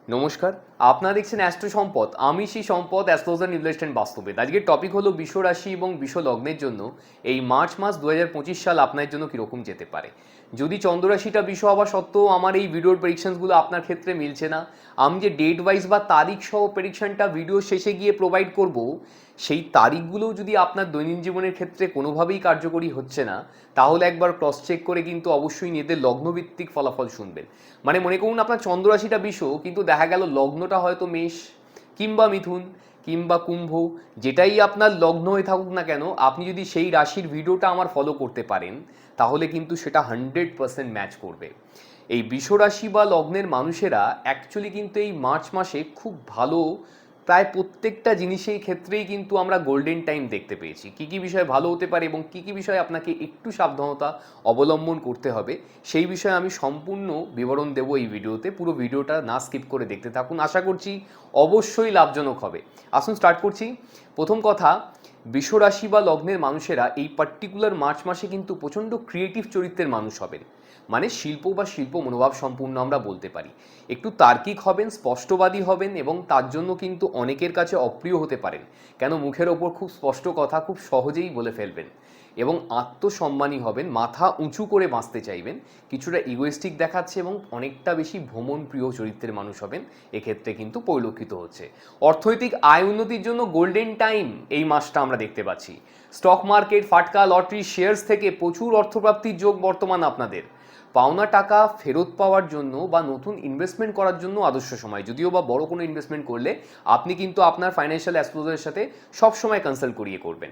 নমস্কার, আপনারা দেখছেন অ্যাস্ট্রো সম্পদ। আমি সেই সম্পদ অ্যাস্ট্রোলজার নিউজলেস্টেন্ট বাস্তবে। আজকের টপিক হলো বিষ রাশি এবং বিষ লগ্নের জন্য এই মার্চ মাস 2025 সাল আপনার জন্য কীরকম যেতে পারে। যদি চন্দ্ররাশিটা বিষ হওয়া সত্ত্বেও আমার এই ভিডিওর প্রেডিকশনসগুলো আপনার ক্ষেত্রে মিলছে না, আমি যে ডেট ওয়াইজ বা তারিখ সহ প্রেডিকশনটা ভিডিও শেষে গিয়ে প্রোভাইড করব, সেই তারিখগুলোও যদি আপনার দৈনন্দিন জীবনের ক্ষেত্রে কোনোভাবেই কার্যকরী হচ্ছে না, তাহলে একবার ক্রস চেক করে কিন্তু অবশ্যই নিজেদের লগ্নভিত্তিক ফলাফল শুনবেন। মানে মনে করুন আপনার চন্দ্ররাশিটা বিষ, কিন্তু দেখা গেল লগ্নটা হয়তো মেষ কিংবা মিথুন কিংবা কুম্ভ, যেটাই আপনার লগ্ন হয়ে থাকুক না কেন, আপনি যদি সেই রাশির ভিডিওটা আমার ফলো করতে পারেন, তাহলে কিন্তু সেটা 100% ম্যাচ করবে। এই বৃষ রাশি বা লগ্নের মানুষেরা অ্যাকচুয়ালি কিন্তু এই মার্চ মাসে খুব ভালো, প্রায় প্রত্যেকটা জিনিসের ক্ষেত্রেই কিন্তু আমরা গোল্ডেন টাইম দেখতে পেয়েছি। কী কী বিষয় ভালো হতে পারে এবং কী কী বিষয়ে আপনাকে একটু সাবধানতা অবলম্বন করতে হবে, সেই বিষয়ে আমি সম্পূর্ণ বিবরণ দেবো এই ভিডিওতে। পুরো ভিডিওটা না স্কিপ করে দেখতে থাকুন, আশা করছি অবশ্যই লাভজনক হবে। আসুন স্টার্ট করছি। প্রথম কথা, বৃষ রাশি বা লগ্নের মানুষেরা এই পার্টিকুলার মার্চ মাসে কিন্তু প্রচণ্ড ক্রিয়েটিভ চরিত্রের মানুষ হবেন। মানে শিল্প বা শিল্প মনোভাব সম্পূর্ণ আমরা বলতে পারি। একটু তার্কিক হবেন, স্পষ্টবাদী হবেন এবং তার জন্য কিন্তু অনেকের কাছে অপ্রিয় হতে পারেন। কেন, মুখের ওপর খুব স্পষ্ট কথা খুব সহজেই বলে ফেলবেন এবং আত্মসম্মানী হবেন, মাথা উঁচু করে বাঁচতে চাইবেন, কিছুটা ইগোয়েস্টিক দেখাচ্ছে এবং অনেকটা বেশি ভ্রমণ প্রিয় চরিত্রের মানুষ হবেন, এক্ষেত্রে কিন্তু পরিলক্ষিত হচ্ছে। অর্থনৈতিক আয় উন্নতির জন্য গোল্ডেন টাইম এই মাসটা আমরা দেখতে পাচ্ছি। স্টক মার্কেট, ফাটকা, লটারি, শেয়ার্স থেকে প্রচুর অর্থপ্রাপ্তির যোগ বর্তমান আপনাদের। পাওনা টাকা ফেরত পাওয়ার জন্য বা নতুন ইনভেস্টমেন্ট করার জন্য আদর্শ সময়। যদিও বা বড় কোনো ইনভেস্টমেন্ট করলে আপনি কিন্তু আপনার ফাইন্যান্সিয়াল অ্যাস্ট্রোলজারের সাথে সবসময় কনসাল্ট করিয়ে করবেন।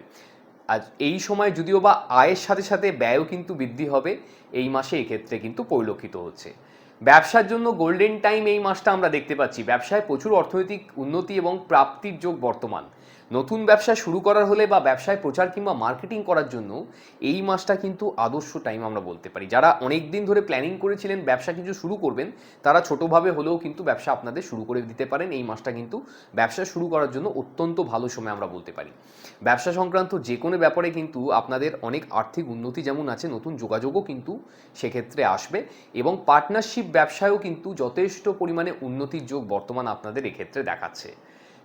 আজ এই সময় যদিও বা আয়ের সাথে সাথে ব্যয়ও কিন্তু বৃদ্ধি হবে এই মাসে, এক্ষেত্রে কিন্তু পরিলক্ষিত হচ্ছে। ব্যবসার জন্য গোল্ডেন টাইম এই মাসটা আমরা দেখতে পাচ্ছি। ব্যবসায় প্রচুর অর্থনৈতিক উন্নতি এবং প্রাপ্তির যোগ বর্তমান। নতুন ব্যবসা শুরু করার হলে বা ব্যবসায় প্রচার কিংবা মার্কেটিং করার জন্য এই মাসটা কিন্তু আদর্শ টাইম আমরা বলতে পারি। যারা অনেক দিন ধরে প্ল্যানিং করেছিলেন ব্যবসা কিছু শুরু করবেন, তারা ছোটোভাবে হলেও কিন্তু ব্যবসা আপনাদের শুরু করে দিতে পারেন। এই মাসটা কিন্তু ব্যবসা শুরু করার জন্য অত্যন্ত ভালো সময় আমরা বলতে পারি। ব্যবসা সংক্রান্ত যে কোনো ব্যাপারে কিন্তু আপনাদের অনেক আর্থিক উন্নতি যেমন আছে, নতুন যোগাযোগও কিন্তু সেক্ষেত্রে আসবে এবং পার্টনারশিপ ব্যবসায়ও কিন্তু যথেষ্ট পরিমাণে উন্নতির যোগ বর্তমান আপনাদের এক্ষেত্রে দেখাচ্ছে।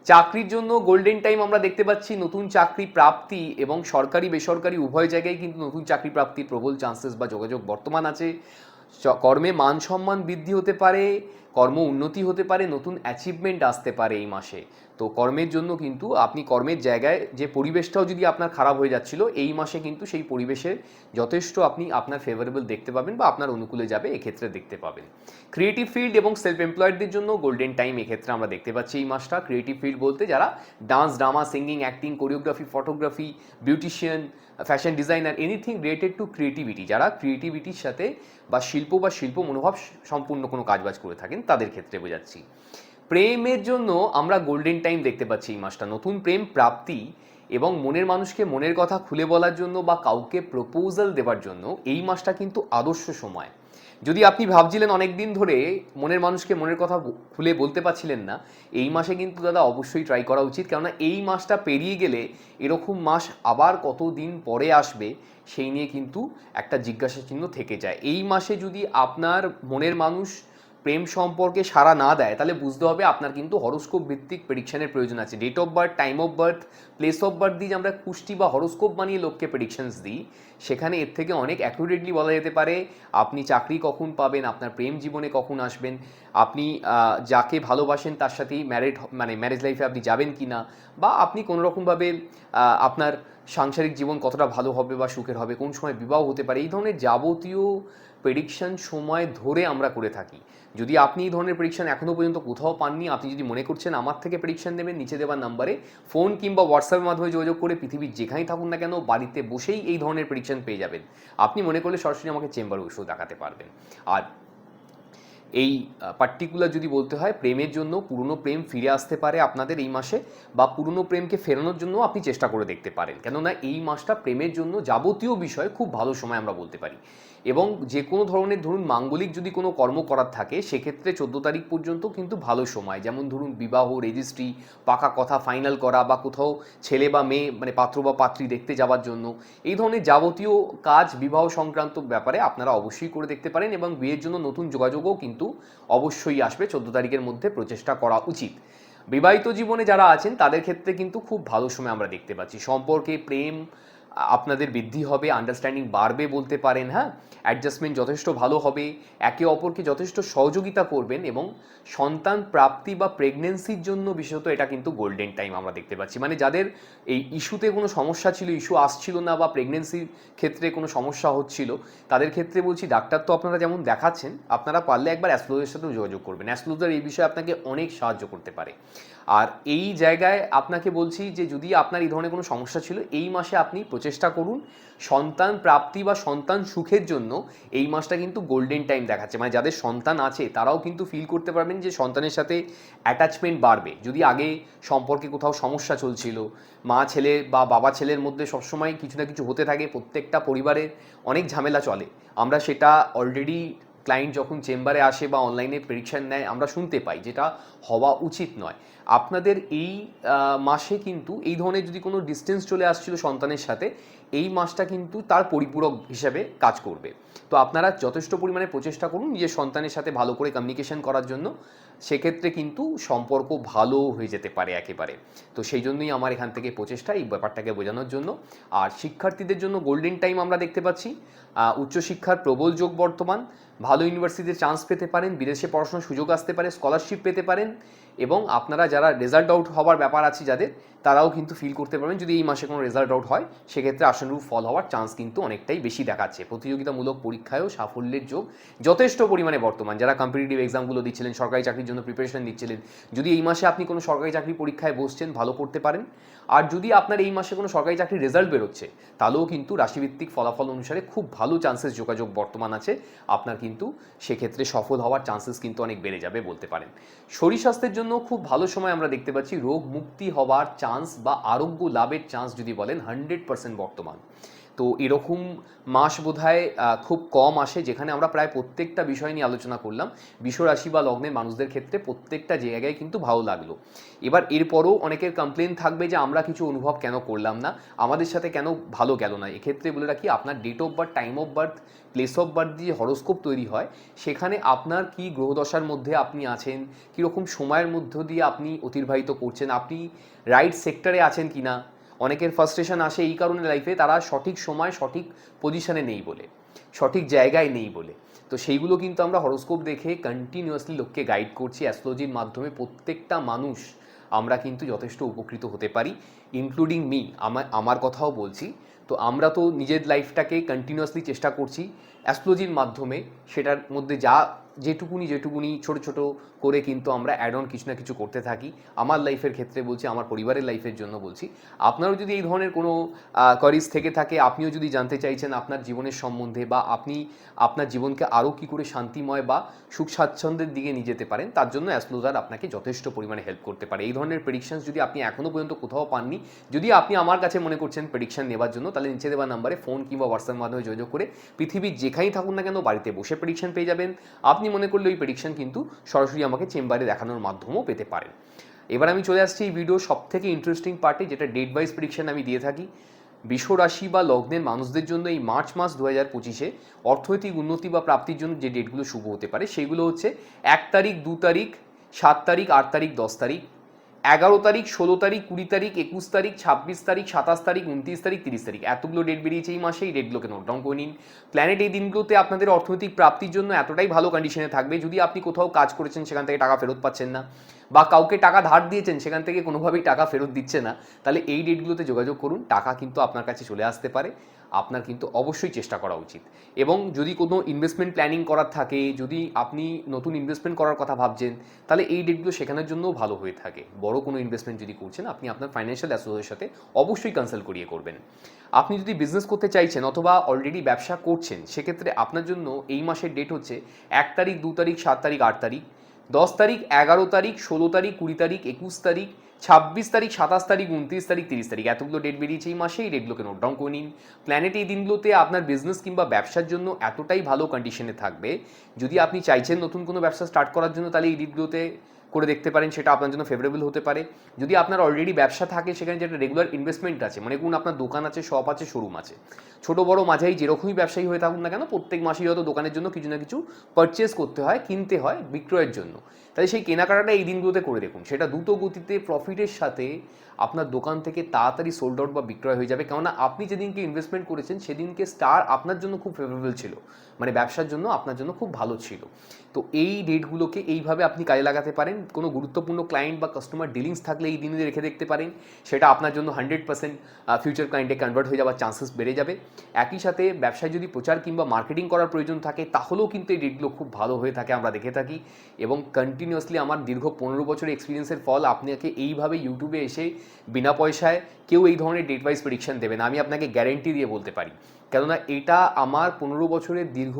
চাকরির জন্য গোল্ডেন টাইম আমরা দেখতে পাচ্ছি। নতুন চাকরি প্রাপ্তি এবং সরকারি বেসরকারি উভয় জায়গায় কিন্তু নতুন চাকরি প্রাপ্তির প্রবল চান্সেস বা যোগাযোগ বর্তমান আছে। কর্মে মান সম্মান বৃদ্ধি হতে পারে, কর্ম উন্নতি হতে পারে, নতুন অ্যাচিভমেন্ট আসতে পারে এই মাসে। তো কর্মের জন্য কিন্তু আপনি কর্মের জায়গায় যে পরিবেশটাও যদি আপনার খারাপ হয়ে যাচ্ছিল, এই মাসে কিন্তু সেই পরিবেশের যথেষ্ট আপনি আপনার ফেভারেবল দেখতে পাবেন বা আপনার অনুকূলে যাবে, এক্ষেত্রে দেখতে পাবেন। ক্রিয়েটিভ ফিল্ড এবং সেলফ এমপ্লয়েডদের জন্য গোল্ডেন টাইম এক্ষেত্রে আমরা দেখতে পাচ্ছি এই মাসটা। ক্রিয়েটিভ ফিল্ড বলতে যারা dance, drama, singing, acting, choreography, photography, beautician, fashion designer, anything related to creativity, যারা ক্রিয়েটিভিটির সাথে বা শিল্প মনোভাব সম্পূর্ণ কোনো কাজবাজ করে থাকেন, তাদের ক্ষেত্রে বোঝাচ্ছি। প্রেমের জন্য আমরা গোল্ডেন টাইম দেখতে পাচ্ছি এই মাসটা। নতুন প্রেম প্রাপ্তি এবং মনের মানুষকে মনের কথা খুলে বলার জন্য বা কাউকে প্রপোজাল দেওয়ার জন্য এই মাসটা কিন্তু আদর্শ সময়। যদি আপনি ভাবছিলেন অনেক দিন ধরে মনের মানুষকে মনের কথা খুলে বলতে পারছিলেন না, এই মাসে কিন্তু দাদা অবশ্যই ট্রাই করা উচিত। কেননা এই মাসটা পেরিয়ে গেলে এরকম মাস আবার কতদিন পরে আসবে সেই নিয়ে কিন্তু একটা জিজ্ঞাসা চিহ্ন থেকে যায়। এই মাসে যদি আপনার মনের মানুষ প্রেম সম্পর্কে সাড়া না দেয়, তাহলে বুঝতে হবে আপনার কিন্তু হরোস্কোপ ভিত্তিক প্রেডিকশনের প্রয়োজন আছে। Date of birth, time of birth, place of birth দিয়ে যে আমরা কুষ্টি বা হরোস্কোপ বানিয়ে লোককে প্রেডিকশনস দিই, সেখানে এর থেকে অনেক অ্যাকুরেটলি বলা যেতে পারে আপনি চাকরি কখন পাবেন, আপনার প্রেম জীবনে কখন আসবেন, আপনি যাকে ভালোবাসেন তার সাথেই ম্যারেজ লাইফে আপনি যাবেন কি না, বা আপনি কোনোরকমভাবে আপনার সাংসারিক জীবন কতটা ভালো হবে বা সুখের হবে, কোন সময় বিবাহ হতে পারে, এই ধরনের যাবতীয় প্রেডিকশন সময় ধরে আমরা করে থাকি। যদি আপনি এই ধরনের প্রেডিকশন এখনও পর্যন্ত কোথাও পাননি, আপনি যদি মনে করছেন আমার থেকে প্রেডিকশন নেবেন, নিচে দেওয়ার নাম্বারে ফোন কিংবা হোয়াটসঅ্যাপের মাধ্যমে যোগাযোগ করে পৃথিবীর যেখানেই থাকুন না কেন বাড়িতে বসেই এই ধরনের প্রেডিকশন পেয়ে যাবেন। আপনি মনে করলে সরাসরি আমাকে চেম্বারে বসেও দেখাতে পারবেন। আর এই পার্টিকুলার যদি বলতে হয়, প্রেমের জন্য পুরনো প্রেম ফিরে আসতে পারে আপনাদের এই মাসে, বা পুরনো প্রেমকে ফেরানোর জন্য আপনি চেষ্টা করে দেখতে পারেন। কেননা এই মাসটা প্রেমের জন্য যাবতীয় বিষয়ে খুব ভালো সময় আমরা বলতে পারি। এবং যে কোনো ধরনের ধরুন মাঙ্গলিক যদি কোনো কর্ম করার থাকে সেক্ষেত্রে 14 তারিখ পর্যন্ত কিন্তু ভালো সময়, যেমন ধরুন বিবাহ, রেজিস্ট্রি, পাকা কথা ফাইনাল করা, বা কোথাও ছেলে বা মেয়ে মানে পাত্র বা পাত্রী দেখতে যাওয়ার জন্য, এই ধরনের যাবতীয় কাজ বিবাহ সংক্রান্ত ব্যাপারে আপনারা অবশ্যই করে দেখতে পারেন। এবং বিয়ের জন্য নতুন যোগাযোগও কিন্তু অবশ্যই আসবে, 14 তারিখের মধ্যে প্রচেষ্টা করা উচিত। বিবাহিত জীবনে যারা আছেন তাদের ক্ষেত্রে কিন্তু খুব ভালো সময় আমরা দেখতে পাচ্ছি, সম্পর্কে প্রেম আপনাদের বৃদ্ধি হবে, আন্ডারস্ট্যান্ডিং বাড়বে বলতে পারেন, হ্যাঁ, অ্যাডজাস্টমেন্ট যথেষ্ট ভালো হবে, একে অপরকে যথেষ্ট সহযোগিতা করবেন, এবং সন্তান প্রাপ্তি বা প্রেগনেন্সির জন্য বিশেষত এটা কিন্তু গোল্ডেন টাইম আমরা দেখতে পাচ্ছি। মানে যাদের এই ইস্যুতে কোনো সমস্যা ছিল, ইস্যু আসছিল না, বা প্রেগনেন্সির ক্ষেত্রে কোনো সমস্যা হচ্ছিল, তাদের ক্ষেত্রে বলছি ডাক্তার তো আপনারা যেমন দেখাচ্ছেন, আপনারা পারলে একবার অ্যাস্ট্রোলজারের সাথেও যোগাযোগ করবেন। অ্যাস্ট্রোলজার এই বিষয়ে আপনাকে অনেক সাহায্য করতে পারে। আর এই জায়গায় আপনাকে বলছি যে যদি আপনার এই ধরনের কোনো সমস্যা ছিল, এই মাসে আপনি প্রচেষ্টা করুন সন্তান প্রাপ্তি বা সন্তান সুখের জন্য। এই মাসটা কিন্তু গোল্ডেন টাইম দেখাচ্ছে, মানে যাদের সন্তান আছে তারাও কিন্তু ফিল করতে পারবেন যে সন্তানের সাথে অ্যাটাচমেন্ট বাড়বে। যদি আগে সম্পর্কে কোথাও সমস্যা চলছিল, মা ছেলে বা বাবা ছেলের মধ্যে সবসময় কিছু না কিছু হতে থাকে, প্রত্যেকটা পরিবারে অনেক ঝামেলা চলে, আমরা সেটা অলরেডি ক্লায়েন্ট যখন চেম্বারে আসে বা অনলাইনে প্রেডিকশন নেয় আমরা শুনতে পাই, যেটা হওয়া উচিত নয়। আপনাদের এই মাসে কিন্তু এই ধরনের যদি কোনো ডিস্টেন্স চলে আসছিল সন্তানের সাথে, এই মাসটা কিন্তু তার পরিপূরক হিসেবে কাজ করবে। তো আপনারা যথেষ্ট পরিমাণে প্রচেষ্টা করুন নিজের সন্তানের সাথে ভালো করে কমিউনিকেশন করার জন্য, সেক্ষেত্রে কিন্তু সম্পর্ক ভালো হয়ে যেতে পারে একেবারে। তো সেই জন্যই আমার এখান থেকে প্রচেষ্টা এই ব্যাপারটাকে বোঝানোর জন্য। আর শিক্ষার্থীদের জন্য গোল্ডেন টাইম আমরা দেখতে পাচ্ছি, উচ্চশিক্ষার প্রবল যোগ বর্তমান, ভালো ইউনিভার্সিটিতে চান্স পেতে পারেন, বিদেশে পড়াশোনার সুযোগ আসতে পারে, স্কলারশিপ পেতে পারেন, এবং আপনারা যারা রেজাল্ট আউট হওয়ার ব্যাপার আছে যাদের, তারাও কিন্তু ফিল করতে পারবেন যদি এই মাসে কোনো রেজাল্ট আউট হয়, সেক্ষেত্রে আশানুরূপ ফল হওয়ার চান্স কিন্তু অনেকটাই বেশি দেখাচ্ছে। প্রতিযোগিতামূলক পরীক্ষায়ও সাফল্যের যোগ যথেষ্ট পরিমাণে বর্তমান। যারা কম্পিটিটিভ এক্সামগুলো দিচ্ছিলেন, সরকারি চাকরির জন্য প্রিপারেশন নিচ্ছিলেন, যদি এই মাসে আপনি কোনো সরকারি চাকরি পরীক্ষায় বসছেন, ভালো করতে পারেন। আর যদি আপনার এই মাসে কোনো সরকারি চাকরির রেজাল্ট বেরোচ্ছে, তাহলেও কিন্তু রাশিভিত্তিক ফলাফল অনুসারে খুব ভালো চান্সেস যোগাযোগ বর্তমান আছে, আপনার কিন্তু সেক্ষেত্রে সফল হওয়ার চান্সেস কিন্তু অনেক বেড়ে যাবে বলতে পারেন। শরীর স্বাস্থ্যের জন্য খুব ভালো সময় আমরা দেখতে পাচ্ছি, রোগ মুক্তি হওয়ার চান্স বা আরোগ্য লাভের চান্স যদি বলেন 100% বর্তমান। তো এরকম মাস বোধহয় খুব কম আসে যেখানে আমরা প্রায় প্রত্যেকটা বিষয় নিয়ে আলোচনা করলাম। বৃষ রাশি বা লগ্নের মানুষদের ক্ষেত্রে প্রত্যেকটা জায়গায় কিন্তু ভালো লাগলো। এবার এরপরও অনেকের কমপ্লেন থাকবে যে আমরা কিছু অনুভব কেন করলাম না, আমাদের সাথে কেন ভালো গেল না। এক্ষেত্রে বলে রাখি, আপনার date of birth, time of birth, place of birth দিয়ে হরোস্কোপ তৈরি হয়, সেখানে আপনার কি গ্রহদশার মধ্যে আপনি আছেন, কীরকম সময়ের মধ্য দিয়ে আপনি অতিবাহিত করছেন, আপনি রাইট সেক্টরে আছেন কি না। অনেকের ফার্স্ট্রেশন আসে এই কারণে লাইফে, তারা সঠিক সময় সঠিক পজিশনে নেই বলে, সঠিক জায়গায় নেই বলে। তো সেইগুলো কিন্তু আমরা হরোস্কোপ দেখে কন্টিনিউয়াসলি লোককে গাইড করছি, অ্যাস্ট্রোলজির মাধ্যমে প্রত্যেকটা মানুষ আমরা কিন্তু যথেষ্ট উপকৃত হতে পারি, ইনক্লুডিং মি, আমার কথাও বলছি। তো আমরা তো নিজের লাইফটাকে কন্টিনিউয়াসলি চেষ্টা করছি অ্যাস্ট্রোলজির মাধ্যমে, সেটার মধ্যে যেটুকুনি ছোট ছোট করে কিন্তু আমরা অ্যাড অন কিছু না কিছু করতে থাকি। আমার লাইফের ক্ষেত্রে বলছি, আমার পরিবারের লাইফের জন্য বলছি। আপনারও যদি এই ধরনের কোনো কোয়ারিজ থেকে থাকে, আপনিও যদি জানতে চাইছেন আপনার জীবনের সম্বন্ধে, বা আপনি আপনার জীবনকে আরও কী করে শান্তিময় বা সুখ স্বাচ্ছন্দ্যের দিকে নিয়ে যেতে পারেন, তার জন্য অ্যাস্ট্রোলজার আপনাকে যথেষ্ট পরিমাণে হেল্প করতে পারে। এই ধরনের প্রেডিকশনস যদি আপনি এখনও পর্যন্ত কোথাও পাননি, যদি আপনি আমার কাছে মনে করছেন প্রেডিকশন নেওয়ার জন্য, তাহলে নিচে দেওয়া নাম্বারে ফোন কিংবা হোয়াটসঅ্যাপের মাধ্যমে যোগাযোগ করে পৃথিবীর যেখানেই থাকুন না কেন বাড়িতে বসে প্রেডিকশন পেয়ে যাবেন। আপনি মনে করলে ওই প্রেডিকশন কিন্তু সরাসরি আমাকে চেম্বারে দেখানোর মাধ্যমেও পেতে পারেন। এবার আমি চলে আসছি এই ভিডিও সবথেকে ইন্টারেস্টিং পার্টে, যেটা ডেট ওয়াইজ প্রেডিকশন আমি দিয়ে থাকি। বৃষ রাশি বা লগ্নের মানুষদের জন্য এই মার্চ মাস 2025-এ অর্থনৈতিক উন্নতি বা প্রাপ্তির জন্য যে ডেটগুলো শুভ হতে পারে সেগুলো হচ্ছে 1 তারিখ, 2 তারিখ, 7 তারিখ, 8 তারিখ, 10 তারিখ, 11 তারিখ, 16 তারিখ, 20 তারিখ, 21 তারিখ, 26 তারিখ, 27 তারিখ, 29 তারিখ, 30 তারিখ, এতগুলো ডেট বেরিয়েছে এই মাসে। এই ডেটগুলোকে নোট ডাউন করে নিন। প্ল্যানেট এই দিনগুলোতে আপনাদের অর্থনৈতিক প্রাপ্তির জন্য এতটাই ভালো কন্ডিশনে থাকবে, যদি আপনি কোথাও কাজ করেছেন সেখান থেকে টাকা ফেরত পাচ্ছেন না, বা কাউকে টাকা ধার দিয়েছেন সেখান থেকে কোনোভাবেই টাকা ফেরত দিচ্ছে না, তাহলে এই ডেটগুলোতে যোগাযোগ করুন। টাকা কিন্তু আপনার কাছে চলে আসতে পারে, আপনার কিন্তু অবশ্যই চেষ্টা করা উচিত। এবং যদি কোনো ইনভেস্টমেন্ট প্ল্যানিং করার থাকে, যদি আপনি নতুন ইনভেস্টমেন্ট করার কথা ভাবছেন, তাহলে এই ডেটগুলো সেখানের জন্যও ভালো হয়ে থাকে। বড় কোনো ইনভেস্টমেন্ট যদি করছেন, আপনি আপনার ফাইন্যান্সিয়াল অ্যাসোসিয়েটের সাথে অবশ্যই কনসাল্ট করিয়ে করবেন। আপনি যদি বিজনেস করতে চাইছেন অথবা অলরেডি ব্যবসা করছেন, সেক্ষেত্রে আপনার জন্য এই মাসের ডেট হচ্ছে 1 তারিখ, 2 তারিখ, 7 তারিখ, 8 তারিখ, 10 তারিখ, 11 তারিখ, 16 তারিখ, 20 তারিখ, 21 তারিখ, 26 তারিখ, 27 তারিখ, 29 তারিখ, 30 তারিখ এতগুলো ডেট বেরিয়েছে এই মাসে। এই ডেটগুলোকে নোট ডাউন করে নিন। প্ল্যানেট এই দিনগুলোতে আপনার বিজনেস কিংবা ব্যবসার জন্য এতটাই ভালো কন্ডিশনে থাকবে, যদি আপনি চাইছেন নতুন কোনো ব্যবসা স্টার্ট করার জন্য তাহলে এই দিনগুলোতে করে দেখতে পারেন, সেটা আপনার জন্য ফেভারেবল হতে পারে। যদি আপনার অলরেডি ব্যবসা থাকে, সেখানে যেটা রেগুলার ইনভেস্টমেন্ট আছে, মানে কোন আপনার দোকান আছে, শপ আছে, শোরুম আছে, ছোট বড় মাঝারি যেরকমই ব্যবসায়ী হয়ে থাকুন না কেন, প্রত্যেক মাসেই হয়তো দোকানের জন্য কিছু না কিছু পারচেস করতে হয়, কিনতে হয় বিক্রয়ের জন্য। তাই সেই কেনাকাটাটা এই দিনগুলোতে করে দেখুন, সেটা দ্রুত গতিতে প্রফিটের সাথে আপনার দোকান থেকে তাড়াতাড়ি সোল্ড আউট বা বিক্রয় হয়ে যাবে। কেননা আপনি যেদিনকে ইনভেস্টমেন্ট করেছেন সেদিনকে স্টার আপনার জন্য খুব ফেভারেবল ছিল, মানে ব্যবসার জন্য আপনার জন্য খুব ভালো ছিল। তো এই ডেটগুলোকে এইভাবে আপনি কাজে লাগাতে পারেন। কোনো গুরুত্বপূর্ণ ক্লায়েন্ট বা কাস্টমার ডিলিংস থাকলে এই দিনে রেখে দেখতে পারেন, সেটা আপনার জন্য 100% ফিউচার ক্লায়েন্টে কনভার্ট হয়ে যাওয়ার চান্সেস বেড়ে যাবে। একই সাথে ব্যবসায় যদি প্রচার কিংবা মার্কেটিং করার প্রয়োজন থাকে, তাহলেও কিন্তু এই ডেটগুলো খুব ভালো হয়ে থাকে, আমরা দেখে থাকি। এবং কন্টিনিউয়াসলি আমার দীর্ঘ 15 বছরের এক্সপিরিয়েন্সের ফল, আপনাকে এইভাবে ইউটিউবে এসে বিনা পয়সায় কেউ এই ধরনের ডেট ওয়াইজ প্রেডিকশন দেবে না, আমি আপনাকে গ্যারেন্টি দিয়ে বলতে পারি। কেননা এটা আমার 15 বছরের দীর্ঘ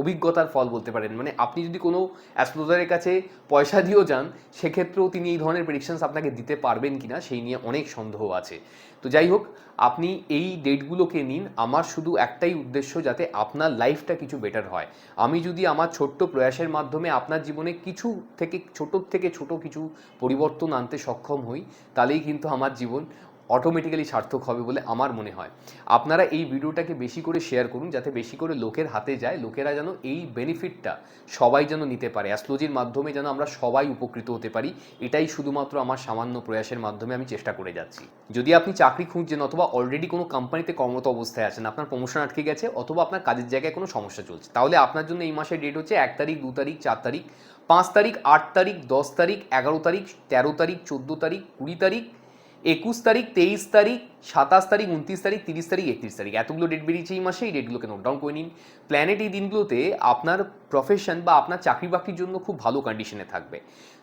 অভিজ্ঞতার ফল বলতে পারেন। মানে আপনি যদি কোনো অ্যাস্ট্রোলজারের কাছে পয়সা দিয়েও যান, সেক্ষেত্রেও তিনি এই ধরনের প্রেডিকশনস আপনাকে দিতে পারবেন কিনা সেই নিয়ে অনেক সন্দেহ আছে। তো যাই হোক, আপনি এই ডেটগুলোকে নিন। আমার শুধু একটাই উদ্দেশ্য, যাতে আপনার লাইফটা কিছু বেটার হয়। আমি যদি আমার ছোট্ট প্রয়াসের মাধ্যমে আপনার জীবনে কিছু থেকে ছোট কিছু পরিবর্তন আনতে সক্ষম হই, তাহলেই কিন্তু আমার জীবন অটোমেটিক্যালি সার্থক হবে বলে আমার মনে হয়। আপনারা এই ভিডিওটাকে বেশি করে শেয়ার করুন, যাতে বেশি করে লোকের হাতে যায়, লোকেরা যেন এই বেনিফিটটা সবাই যেন নিতে পারে। অ্যাস্ট্রোলজির মাধ্যমে যেন আমরা সবাই উপকৃত হতে পারি, এটাই শুধুমাত্র আমার সামান্য প্রয়াসের মাধ্যমে আমি চেষ্টা করে যাচ্ছি। যদি আপনি চাকরি খুঁজছেন, অথবা অলরেডি কোনো কোম্পানিতে কর্মরত অবস্থায় আছেন, আপনার প্রমোশন আটকে গেছে, অথবা আপনার কাজের জায়গায় কোনো সমস্যা চলছে, তাহলে আপনার জন্য এই মাসের ডেট হচ্ছে 1 তারিখ, 2 তারিখ, 4 তারিখ, 5 তারিখ, 8 তারিখ, 10 তারিখ, 11 তারিখ, 13 তারিখ, 14 তারিখ, 20 তারিখ, 21 তারিখ, 23 তারিখ, 27 তারিখ, 29 তারিখ, 30 তারিখ, 31 তারিখ এতগুলো ডেট বেরিয়েছে এই মাসে। এই ডেটগুলোকে নোট ডাউন করে নিন। প্ল্যানেট এই দিনগুলোতে আপনার প্রফেশন বা আপনার চাকরি বাকরির জন্য খুব ভালো কন্ডিশনে থাকবে।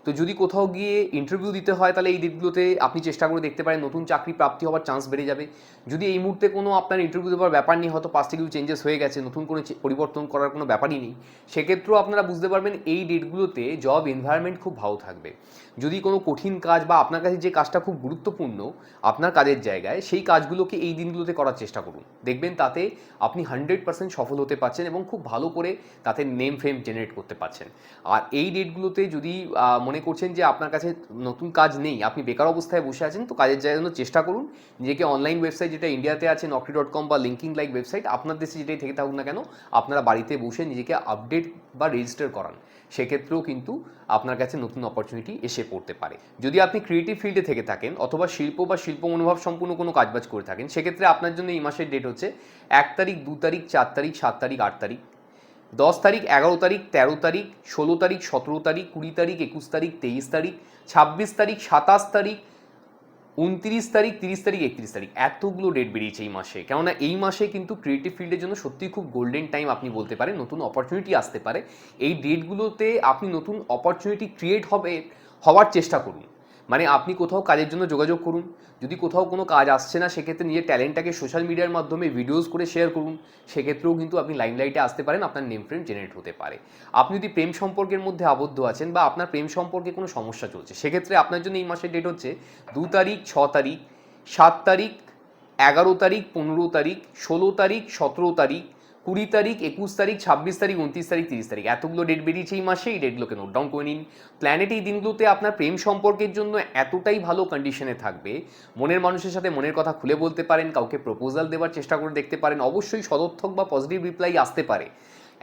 তো যদি কোথাও গিয়ে ইন্টারভিউ দিতে হয়, তাহলে এই ডেটগুলোতে আপনি চেষ্টা করে দেখতে পারেন, নতুন চাকরি প্রাপ্তি হওয়ার চান্স বেড়ে যাবে। যদি এই মুহূর্তে কোনো আপনার ইন্টারভিউ দেওয়ার ব্যাপার নেই, হয়তো পাস্টে কিছু চেঞ্জেস হয়ে গেছে, নতুন কোনো পরিবর্তন করার কোনো ব্যাপারই নেই, সেক্ষেত্রেও আপনারা বুঝতে পারবেন এই ডেটগুলোতে জব এনভায়রনমেন্ট খুব ভালো থাকবে। যদি কোনো কঠিন কাজ বা আপনার কাছে যে কাজটা খুব গুরুত্বপূর্ণ আপনার কাজের জায়গায়, সেই কাজগুলোকে এই দিনগুলোতে করার চেষ্টা করুন। দেখবেন তাতে আপনি 100% সফল হতে পারছেন এবং খুব ভালো করে তাতে নেম ফেম জেনারেট করতে পারছেন। আর এই ডেটগুলোতে যদি মনে করছেন যে আপনার কাছে নতুন কাজ নেই, আপনি বেকার অবস্থায় বসে আছেন, তো কাজের জায়গার জন্য চেষ্টা করুন নিজেকে অনলাইন ওয়েবসাইট, যেটা ইন্ডিয়াতে আছে naukri.com বা লিঙ্কিং লাইক ওয়েবসাইট, আপনার দেশে যেটাই থেকে থাকুন না কেন, আপনারা বাড়িতে বসে নিজেকে আপডেট বা রেজিস্টার করান। সেক্ষেত্রেও কিন্তু আপনার কাছে নতুন অপরচুনিটি এসে পড়তে পারে। যদি আপনি ক্রিয়েটিভ ফিল্ডে থেকে থাকেন, অথবা শিল্প বা শিল্প মনোভাব সম্পূর্ণ কোনো কাজবাজ করে থাকেন, সেক্ষেত্রে আপনার জন্য এই মাসের ডেট হচ্ছে 1 তারিখ, 2 তারিখ, 4 তারিখ, 7 তারিখ, 8 তারিখ, 10 তারিখ, 11 তারিখ, 13 তারিখ, 16 তারিখ, 17 তারিখ, 20 তারিখ, 21 তারিখ, 23 তারিখ, 26 তারিখ, 27 তারিখ, 29 তারিখ, 30 তারিখ, 31 তারিখ এতগুলো ডেট বেরিয়েছে এই মাসে। কেননা এই মাসে কিন্তু ক্রিয়েটিভ ফিল্ডের জন্য সত্যিই খুব গোল্ডেন টাইম আপনি বলতে পারেন, নতুন অপরচুনিটি আসতে পারে। এই ডেটগুলোতে আপনি নতুন অপরচুনিটি ক্রিয়েট হওয়ার চেষ্টা করুন। মানে আপনি কোথাও কাজের জন্য যোগাযোগ করুন, যদি কোথাও কোনো কাজ আসছে না, সেক্ষেত্রে নিজের ট্যালেন্টটাকে সোশ্যাল মিডিয়ার মাধ্যমে ভিডিওস করে শেয়ার করুন। সেক্ষেত্রেও কিন্তু আপনি লাইমলাইটে আসতে পারেন, আপনার নেম ফ্রেম জেনারেট হতে পারে। আপনি যদি প্রেম সম্পর্কের মধ্যে আবদ্ধ আছেন বা আপনার প্রেম সম্পর্কে কোনো সমস্যা চলছে, সেক্ষেত্রে আপনার জন্য এই মাসের ডেট হচ্ছে 2 তারিখ, 6 তারিখ, 7 তারিখ, 11 তারিখ, 15 তারিখ, 16 তারিখ, 17 তারিখ, 20 তারিখ, 21 তারিখ, 26 তারিখ, 29 তারিখ, 30 তারিখ এতগুলো ডেট বেরিয়েছে এই মাসে। এই ডেটগুলোকে নোট ডাউন করে নিন। প্ল্যানেট এই দিনগুলোতে আপনার প্রেম সম্পর্কের জন্য এতটাই ভালো কন্ডিশনে থাকবে, মনের মানুষের সাথে মনের কথা খুলে বলতে পারেন, কাউকে প্রপোজাল দেওয়ার চেষ্টা করে দেখতে পারেন, অবশ্যই সদর্থক বা পজিটিভ রিপ্লাই আসতে পারে।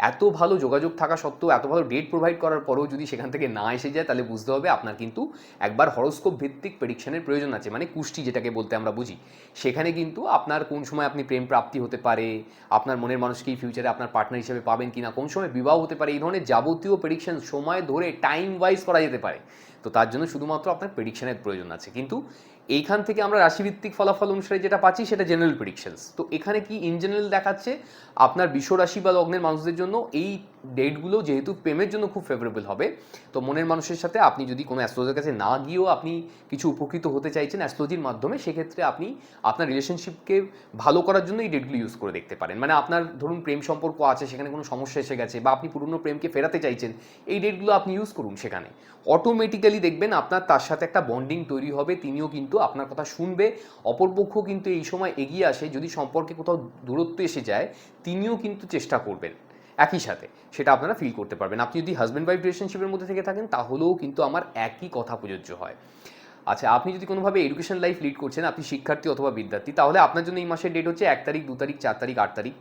এত ভালো যোগাযোগ থাকা সত্ত্বেও, এত ভালো ডেট প্রোভাইড করার পরেও যদি সেখান থেকে না এসে যায়, তাহলে বুঝতে হবে আপনার কিন্তু একবার হরোস্কোপ ভিত্তিক প্রেডিকশনের প্রয়োজন আছে, মানে কুষ্টি যেটাকে বলতে আমরা বুঝি। সেখানে কিন্তু আপনার কোন সময় আপনি প্রেম প্রাপ্তি হতে পারে, আপনার মনের মানুষকে ফিউচারে আপনার পার্টনার হিসেবে পাবেন কিনা, কোন সময় বিবাহ হতে পারে, এই ধরনের যাবতীয় প্রেডিকশন সময় ধরে টাইম ওয়াইজ করা যেতে পারে। তো তার জন্য শুধুমাত্র আপনার প্রেডিকশনের প্রয়োজন আছে। কিন্তু এইখান থেকে আমরা রাশিভিত্তিক ফলাফল অনুসারে যেটা পাচ্ছি সেটা জেনারেল প্রেডিকশনস। তো এখানে কি ইন জেনারেল দেখাচ্ছে আপনার বৃষ রাশি বা লগ্নের মানুষদের জন্য এই ডেটগুলো যেহেতু প্রেমের জন্য খুব ফেভারেবল হবে, তো মনের মানুষের সাথে আপনি যদি কোনো অ্যাস্ট্রোলজার কাছে না গিয়েও আপনি কিছু উপকৃত হতে চাইছেন অ্যাস্ট্রোলজির মাধ্যমে, সেক্ষেত্রে আপনি আপনার রিলেশনশিপকে ভালো করার জন্য এই ডেটগুলো ইউজ করে দেখতে পারেন। মানে আপনার ধরুন প্রেম সম্পর্ক আছে, সেখানে কোনো সমস্যা এসে গেছে বা আপনি পুরনো প্রেমকে ফেরাতে চাইছেন, এই ডেটগুলো আপনি ইউজ করুন। সেখানে অটোমেটিক্যালি দেখবেন আপনার তার সাথে একটা বন্ডিং তৈরি হবে, তিনিও কিন্তু আপনার কথা শুনবে, অপরপক্ষ কিন্তু এই সময় এগিয়ে আসে, যদি সম্পর্কে কোথাও দূরত্ব এসে যায় তিনিও কিন্তু চেষ্টা করবেন একই সাথে, সেটা আপনারা ফিল করতে পারবেন। আপনি যদি হাজব্যান্ড ওয়াইফ রিলেশনশিপের মধ্যে থেকে থাকেন তাহলেও কিন্তু আমার একই কথা প্রযোজ্য হয়। আচ্ছা, আপনি যদি কোনোভাবে এডুকেশন লাইফ লিড করছেন, আপনি শিক্ষার্থী অথবা বিদ্যার্থী, তাহলে আপনার জন্য এই মাসের ডেট হচ্ছে 1 তারিখ, 2 তারিখ, 4 তারিখ, 8 তারিখ,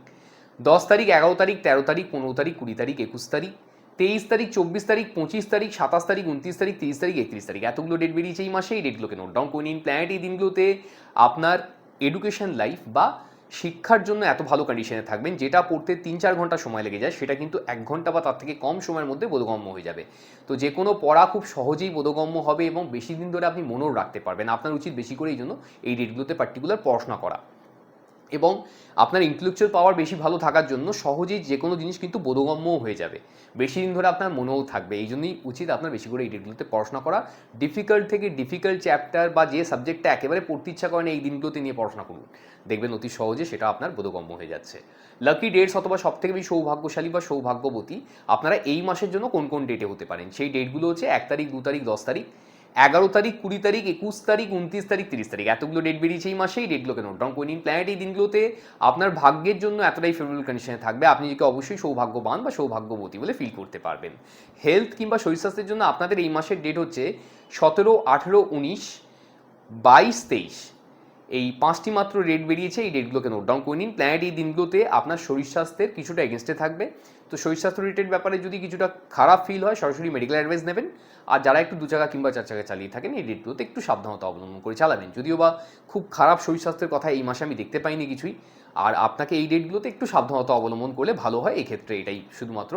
10 তারিখ, 11 তারিখ, 13 তারিখ, 15 তারিখ, 20 তারিখ, 21 তারিখ, 23 তারিখ, 24 তারিখ, 25 তারিখ, 27 তারিখ, 29 তারিখ, 30 তারিখ, 31 তারিখ, এতগুলো ডেট বেরিয়েছে এই মাসে। এই ডেটগুলোকে নোট ডাউন করে নিন। প্ল্যানেট এই দিনগুলোতে আপনার এডুকেশন লাইফ বা শিক্ষার জন্য এত ভালো কন্ডিশনে থাকবেন, যেটা পড়তে 3-4 ঘন্টা সময় লেগে যায় সেটা কিন্তু 1 ঘন্টা বা তার থেকে কম সময়ের মধ্যে বোধগম্য হয়ে যাবে। তো যে কোনো পড়া খুব সহজেই বোধগম্য হবে এবং বেশি দিন ধরে আপনি মনেও রাখতে পারবেন। আপনার উচিত বেশি করে এই জন্য এই ডেটগুলোতে পার্টিকুলার পড়াশোনা করা, এবং আপনার ইন্টেলেকচুয়াল পাওয়ার বেশি ভালো থাকার জন্য সহজেই যে কোনো জিনিস কিন্তু বোধগম্যও হয়ে যাবে, বেশি দিন ধরে আপনার মনেও থাকবে। এই জন্যই উচিত আপনার বেশি করে এই ডেটগুলোতে পড়াশোনা করা। ডিফিকাল্ট থেকে ডিফিকাল্ট চ্যাপ্টার বা যে সাবজেক্টটা একেবারে পড়তে ইচ্ছা করে না এই দিনগুলোতে নিয়ে পড়াশোনা করুন, দেখবেন অতি সহজে সেটা আপনার বোধগম্য হয়ে যাচ্ছে। লাকি ডেটস অথবা সবথেকে বেশি সৌভাগ্যশালী বা সৌভাগ্যবতী আপনারা এই মাসের জন্য কোন কোন ডেটে হতে পারেন, সেই ডেটগুলো হচ্ছে 1 তারিখ, 2 তারিখ, 10 তারিখ, 11 তারিখ, 20 তারিখ, 21 তারিখ, 29 তারিখ, 30 তারিখ, এতগুলো ডেট বেরিয়েছে এই মাসে। এই ডেটগুলোকে নোট ডাউন করে নিন। প্ল্যানেট এই দিনগুলোতে আপনার ভাগ্যের জন্য এতটাই ফেভারেবল কন্ডিশনে থাকবে, আপনি নিজেকে অবশ্যই সৌভাগ্যবান বা সৌভাগ্যবতী বলে ফিল করতে পারবেন। হেলথ কিংবা শরীর স্বাস্থ্যের জন্য আপনাদের এই মাসের ডেট হচ্ছে 17, 18, 19, 22, 23, এই 5টি মাত্র ডেট বেরিয়েছে। এই ডেটগুলোকে নোট ডাউন করে নিন। প্ল্যানেট এই দিনগুলোতে আপনার শরীর স্বাস্থ্যের কিছুটা এগেনস্টে থাকবে, তো শরীর স্বাস্থ্য রিলেটেড ব্যাপারে যদি কিছুটা খারাপ ফিল হয় সরাসরি মেডিকেল অ্যাডভাইস নেবেন। আর যারা একটু 2 চাকা কিংবা 4 চাকা চালিয়ে থাকেন এই ডেটগুলোতে একটু সাবধানতা অবলম্বন করে চালাবেন। যদিও বা খুব খারাপ শরীর স্বাস্থ্যের কথা এই মাসে আমি দেখতে পাইনি কিছুই, আর আপনাকে এই ডেটগুলোতে একটু সাবধানতা অবলম্বন করলে ভালো হয়। এই ক্ষেত্রে এটাই শুধুমাত্র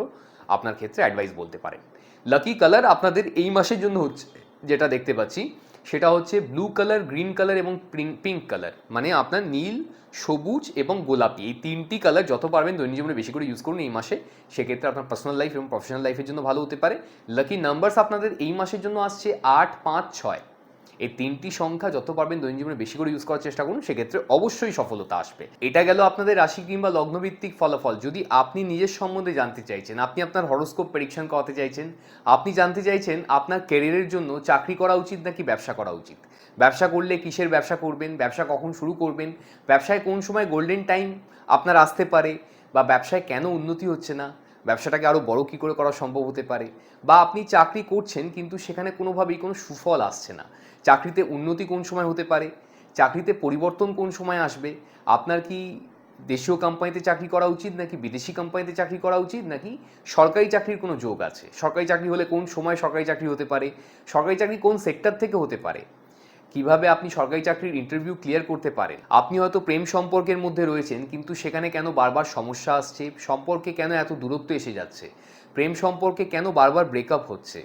আপনার ক্ষেত্রে অ্যাডভাইস বলতে পারেন। লাকি কালার আপনাদের এই মাসের জন্য হচ্ছে, যেটা দেখতে পাচ্ছি সেটা হচ্ছে ব্লু কালার, গ্রিন কালার এবং পিঙ্ক কালার। মানে আপনার নীল, সবুজ এবং গোলাপি, এই 3টি কালার যত পারবেন দৈনিক জীবনে বেশি করে ইউজ করুন এই মাসে, সেক্ষেত্রে আপনার পার্সোনাল লাইফ এবং প্রফেশনাল লাইফের জন্য ভালো হতে পারে। লাকি নাম্বারস আপনাদের এই মাসের জন্য আসছে 8, 5, 6। এই 3টি সংখ্যা যত পারবেন দৈনিক জীবনে বেশি করে ইউজ করার চেষ্টা করুন, সেক্ষেত্রে অবশ্যই সফলতা আসবে। এটা গেল আপনাদের রাশি কিংবা লগ্নভিত্তিক ফলাফল। যদি আপনি নিজের সম্বন্ধে জানতে চাইছেন, আপনি আপনার হরোস্কোপ প্রেডিকশন করাতে চাইছেন, আপনি জানতে চাইছেন আপনার ক্যারিয়ারের জন্য চাকরি করা উচিত নাকি ব্যবসা করা উচিত, ব্যবসা করলে কিসের ব্যবসা করবেন, ব্যবসা কখন শুরু করবেন, ব্যবসায় কোন সময় গোল্ডেন টাইম আপনার আসতে পারে, বা ব্যবসায় কেন উন্নতি হচ্ছে না, ব্যবসাটাকে আরও বড় কী করে করা সম্ভব হতে পারে, বা আপনি চাকরি করছেন কিন্তু সেখানে কোনোভাবেই কোনো সুফল আসছে না, চাকরিতে উন্নতি কোন সময় হতে পারে, চাকরিতে পরিবর্তন কোন সময় আসবে, আপনার কি দেশীয় কোম্পানিতে চাকরি করা উচিত নাকি বিদেশি কোম্পানিতে চাকরি করা উচিত, নাকি সরকারি চাকরির কোনো যোগ আছে, সরকারি চাকরি হলে কোন সময় সরকারি চাকরি হতে পারে, সরকারি চাকরি কোন সেক্টর থেকে হতে পারে, কিভাবে আপনি সরকারি চাকরির ইন্টারভিউ ক্লিয়ার করতে পারেন। আপনি হয়তো প্রেম সম্পর্কের মধ্যে রয়েছেন কিন্তু সেখানে কেন বারবার সমস্যা আসছে, সম্পর্কে কেন এত দূরত্ব এসে যাচ্ছে, প্রেম সম্পর্কে কেন বারবার ব্রেকআপ হচ্ছে,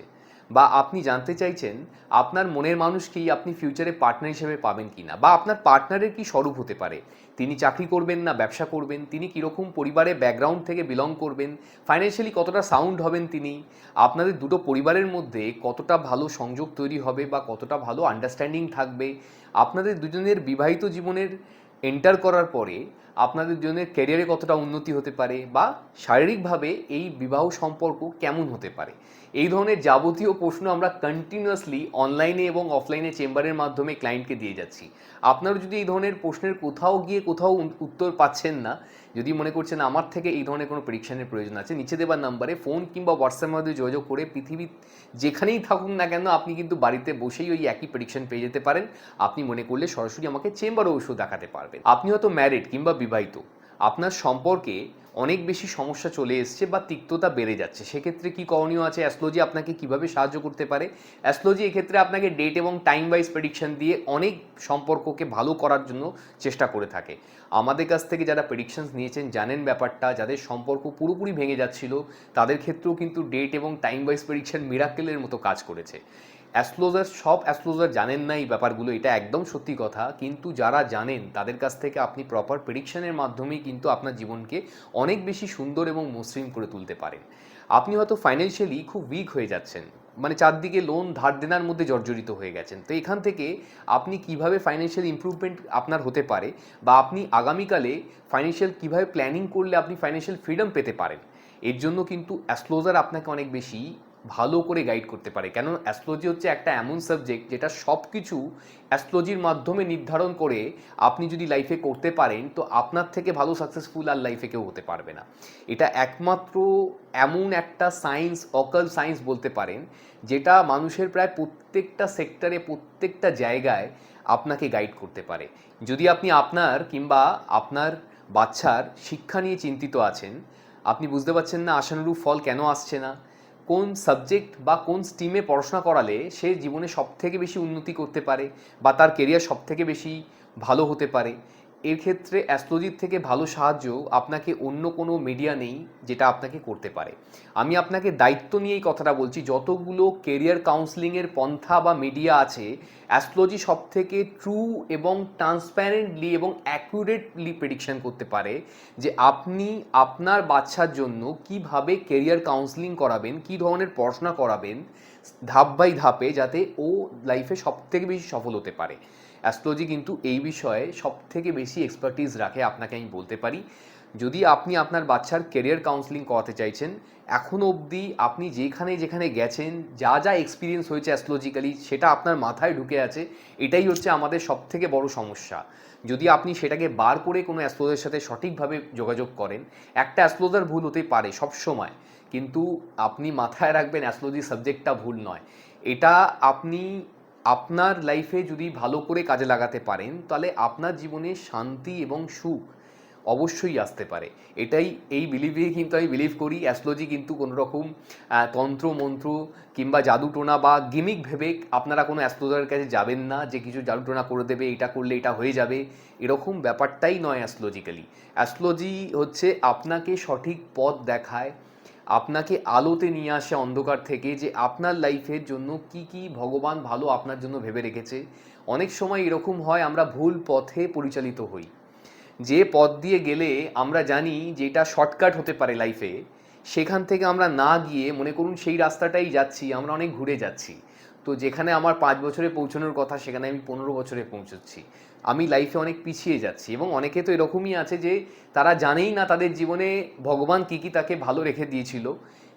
বা আপনি জানতে চাইছেন আপনার মনের মানুষকেই আপনি ফিউচারে পার্টনার হিসেবে পাবেন কিনা, বা আপনার পার্টনারের কি স্বরূপ হতে পারে, তিনি চাকরি করবেন না ব্যবসা করবেন, তিনি কীরকম পরিবারের ব্যাকগ্রাউন্ড থেকে বিলং করবেন, ফাইন্যান্সিয়ালি কতটা সাউন্ড হবেন তিনি, আপনাদের দুটো পরিবারের মধ্যে কতটা ভালো সংযোগ তৈরি হবে বা কতটা ভালো আন্ডারস্ট্যান্ডিং থাকবে, আপনাদের দুজনের বিবাহিত জীবনের এন্টার করার পরে আপনাদের দুজনের ক্যারিয়ারে কতটা উন্নতি হতে পারে, বা শারীরিকভাবে এই বিবাহ সম্পর্ক কেমন হতে পারে। এই ধরনের যাবতীয় প্রশ্ন আমরা কন্টিনিউয়াসলি অনলাইনে এবং অফলাইনে চেম্বারের মাধ্যমে ক্লায়েন্টকে দিয়ে যাচ্ছি। আপনারা যদি এই ধরনের প্রশ্নের কোথাও গিয়ে কোথাও উত্তর পাচ্ছেন না, যদি মনে করছেন আমার থেকে এই ধরনের কোনো প্রেডিকশনের প্রয়োজন আছে, নিচে দেওয়া নাম্বারে ফোন কিংবা হোয়াটসঅ্যাপের মাধ্যমে যোগাযোগ করে পৃথিবীর যেখানেই থাকুন না কেন আপনি কিন্তু বাড়িতে বসেই ওই একই প্রেডিকশন পেয়ে যেতে পারেন। আপনি মনে করলে সরাসরি আমাকে চেম্বারে ওষুধ দেখাতে পারবেন। আপনি হয়তো ম্যারিড কিংবা বিবাহিত, আপনার সম্পর্কে অনেক বেশি সমস্যা চলে এসছে বা তিক্ততা বেড়ে যাচ্ছে, সেক্ষেত্রে কি করণীয় আছে, অ্যাস্ট্রোলজি আপনাকে কিভাবে সাহায্য করতে পারে? অ্যাস্ট্রোলজি এক্ষেত্রে আপনাকে ডেট এবং টাইম ওয়াইজ প্রেডিকশন দিয়ে অনেক সম্পর্ককে ভালো করার জন্য চেষ্টা করে থাকে। আমাদের কাছ থেকে যারা প্রেডিকশনস নিয়েছেন জানেন ব্যাপারটা, যাদের সম্পর্ক পুরোপুরি ভেঙে যাচ্ছিল তাদের ক্ষেত্রেও কিন্তু ডেট এবং টাইম ওয়াইজ প্রেডিকশন মিরাকেলের মতো কাজ করেছে। সব অ্যাস্ট্রোলজার জানেন না এই ব্যাপারগুলো, এটা একদম সত্যি কথা, কিন্তু যারা জানেন তাদের কাছ থেকে আপনি প্রপার প্রেডিকশনের মাধ্যমেই কিন্তু আপনার জীবনকে অনেক বেশি সুন্দর এবং মসৃণ করে তুলতে পারেন। আপনি হয়তো ফাইন্যান্সিয়ালি খুব উইক হয়ে যাচ্ছেন, মানে চারদিকে লোন ধার দেনার মধ্যে জর্জরিত হয়ে গেছেন, তো এখান থেকে আপনি কিভাবে ফাইন্যান্সিয়াল ইমপ্রুভমেন্ট আপনার হতে পারে বা আপনি আগামীকালে ফাইন্যান্সিয়াল কিভাবে প্ল্যানিং করলে আপনি ফাইন্যান্সিয়াল ফ্রিডম পেতে পারেন, এর জন্য কিন্তু অ্যাস্ট্রোলজার আপনাকে অনেক বেশি ভালো করে গাইড করতে পারে। কেন, অ্যাস্ট্রোলজি হচ্ছে একটা এমন সাবজেক্ট যেটা সব কিছু অ্যাস্ট্রোলজির মাধ্যমে নির্ধারণ করে আপনি যদি লাইফে করতে পারেন তো আপনার থেকে ভালো সাকসেসফুল আর লাইফে কেউ হতে পারবে না। এটা একমাত্র এমন একটা সায়েন্স, অকাল সায়েন্স বলতে পারেন, যেটা মানুষের প্রায় প্রত্যেকটা সেক্টরে, প্রত্যেকটা জায়গায় আপনাকে গাইড করতে পারে। যদি আপনি আপনার কিংবা আপনার বাচ্চার শিক্ষা নিয়ে চিন্তিত আছেন, আপনি বুঝতে পারছেন না আশানুরূপ ফল কেন আসছে না, কোন সাবজেক্ট বা কোন স্ট্রিমে পড়াশোনা করালে সে জীবনে সবথেকে বেশি উন্নতি করতে পারে বা তার কেরিয়ার সবথেকে বেশি ভালো হতে পারে, এর ক্ষেত্রে অ্যাস্ট্রোলজির থেকে ভালো সাহায্য আপনাকে অন্য কোনো মিডিয়া নেই যেটা আপনাকে করতে পারে। আমি আপনাকে দায়িত্ব নিয়ে এই কথাটা বলছি, যতগুলো কেরিয়ার কাউন্সেলিংয়ের পন্থা বা মিডিয়া আছে, অ্যাস্ট্রোলজি সবথেকে ট্রু এবং ট্রান্সপ্যারেন্টলি এবং অ্যাকুরেটলি প্রেডিকশন করতে পারে যে আপনি আপনার বাচ্চার জন্য কিভাবে কেরিয়ার কাউন্সেলিং করাবেন, কী ধরনের পড়াশোনা করাবেন ধাপ বাই ধাপে, যাতে ও লাইফে সবথেকে বেশি সফল হতে পারে। অ্যাস্ট্রোলজি কিন্তু এই বিষয়ে সবথেকে বেশি এক্সপার্টিস রাখে, আপনাকে আমি বলতে পারি। যদি আপনি আপনার বাচ্চার কেরিয়ার কাউন্সেলিং করাতে চাইছেন, এখনও অবধি আপনি যেখানে যেখানে গেছেন, যা যা এক্সপিরিয়েন্স হয়েছে অ্যাস্ট্রোলজিক্যালি, সেটা আপনার মাথায় ঢুকে আছে, এটাই হচ্ছে আমাদের সবথেকে বড় সমস্যা। যদি আপনি সেটাকে বার করে কোনো অ্যাস্ট্রোলজারের সাথে সঠিকভাবে যোগাযোগ করেন, একটা অ্যাস্ট্রোলজার ভুল হতেই পারে সব সময়, কিন্তু আপনি মাথায় রাখবেন অ্যাস্ট্রোলজি সাবজেক্টটা ভুল নয়। এটা আপনি আপনার লাইফে যদি ভালো করে কাজে লাগাতে পারেন, তাহলে আপনার জীবনে শান্তি এবং সুখ অবশ্যই আসতে পারে। এই বিলিভে কিন্তু আমি বিলিভ করি। অ্যাস্ট্রোলজি কিন্তু কোনো রকম তন্ত্র মন্ত্র কিংবা জাদুটোনা বা গিমিক ভেবে আপনারা কোনো অ্যাস্ট্রোলজারের কাছে যাবেন না যে কিছু জাদুটোনা করে দেবে, এটা করলে এটা হয়ে যাবে, এরকম ব্যাপারটাই নয় অ্যাস্ট্রোলজিক্যালি। অ্যাস্ট্রোলজি হচ্ছে আপনাকে সঠিক পথ দেখায়, আপনাকে আলোতে নিয়ে আসে অন্ধকার থেকে, যে আপনার লাইফের জন্য কি কি ভগবান ভালো আপনার জন্য ভেবে রেখেছে। অনেক সময় এরকম হয় আমরা ভুল পথে পরিচালিত হই, যে পথ দিয়ে গেলে আমরা জানি যে এটা শর্টকাট হতে পারে লাইফে, সেখান থেকে আমরা না গিয়ে মনে করুন সেই রাস্তাটাই যাচ্ছি, আমরা অনেক ঘুরে যাচ্ছি। তো যেখানে আমার 5 বছরে পৌঁছানোর কথা সেখানে আমি 15 বছরে পৌঁছচ্ছি, আমি লাইফে অনেক পিছিয়ে যাচ্ছি। এবং অনেকে তো এরকমই আছে যে তারা জানেই না তাদের জীবনে ভগবান কী কী তাকে ভালো রেখে দিয়েছিল,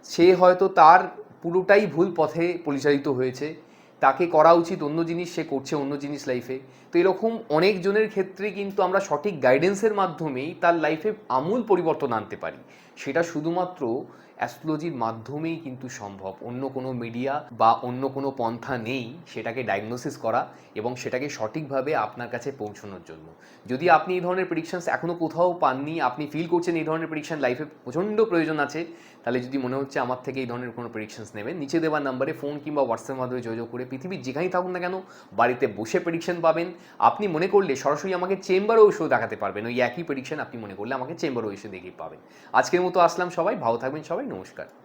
সে হয়তো তার পুরোটাই ভুল পথে পরিচালিত হয়েছে, তাকে করা উচিত অন্য জিনিস, সে করছে অন্য জিনিস লাইফে। তো এরকম অনেকজনের ক্ষেত্রে কিন্তু আমরা সঠিক গাইডেন্সের মাধ্যমেই তার লাইফে আমূল পরিবর্তন আনতে পারি, সেটা শুধুমাত্র অ্যাস্ট্রোলজির মাধ্যমেই কিন্তু সম্ভব। অন্য কোনো মিডিয়া বা অন্য কোনো পন্থা নেই সেটাকে ডায়াগনোসিস করা এবং সেটাকে সঠিকভাবে আপনার কাছে পৌঁছানোর জন্য। যদি আপনি এই ধরনের প্রেডিকশনস এখনও কোথাও পাননি, আপনি ফিল করছেন এই ধরনের প্রেডিকশন লাইফে প্রচণ্ড প্রয়োজন আছে, তাহলে যদি মনে হচ্ছে আমার থেকে এই ধরনের কোনো প্রেডিকশনস নেবেন, নিচে দেওয়া নাম্বারে ফোন কিংবা হোয়াটসঅ্যাপের মাধ্যমে যোগাযোগ করে পৃথিবীর যেখানেই থাকুন না কেন বাড়িতে বসে প্রেডিকশন পাবেন। আপনি মনে করলে সরাসরি আমাকে চেম্বারেও এসেও দেখাতে পারবেন, ওই একই প্রেডিকশন আপনি মনে করলে আমাকে চেম্বারেও এসে দেখে পাবেন। আজকের মতো আসলাম, সবাই ভালো থাকবেন, সবাই নমস্কার।